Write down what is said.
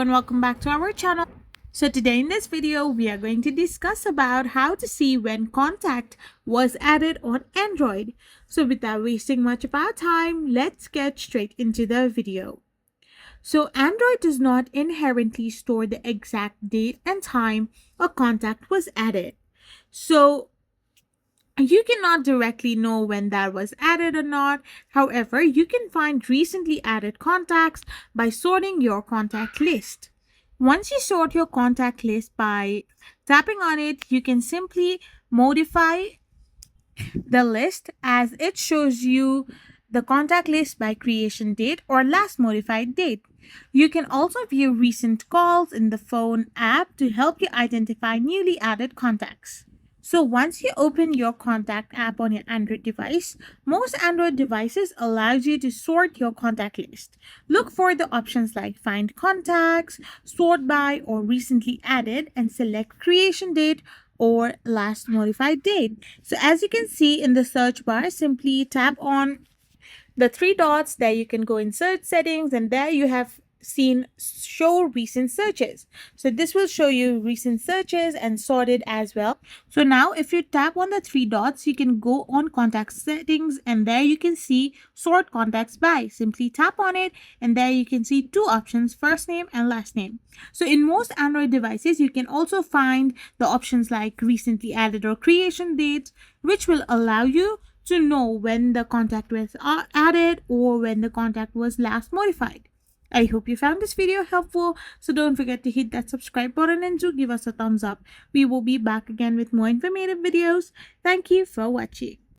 and welcome back to our channel. So today in this video, we are going to discuss about how to see when contact was added on Android. So without wasting much of our time, let's get straight into the video. So Android does not inherently store the exact date and time a contact was added. So you cannot directly know when that was added or not. However, you can find recently added contacts by sorting your contact list. Once you sort your contact list by tapping on it, you can simply modify the list as it shows you the contact list by creation date or last modified date. You can also view recent calls in the phone app to help you identify newly added contacts. So once you open your contact app on your Android device, most Android devices allows you to sort your contact list. Look for the options like find contacts, sort by, or recently added, and select creation date or last modified date. So as you can see in the search bar, simply tap on the three dots. There you can go in search settings, and there you have seen show recent searches. So this will show you recent searches and sorted as well. So now if you tap on the three dots, you can go on contact settings, and there you can see sort contacts by. Simply tap on it, and there you can see two options, first name and last name. So in most Android devices, you can also find the options like recently added or creation date, which will allow you to know when the contact was added or when the contact was last modified. I hope you found this video helpful, so don't forget to hit that subscribe button and do give us a thumbs up. We will be back again with more informative videos. Thank you for watching.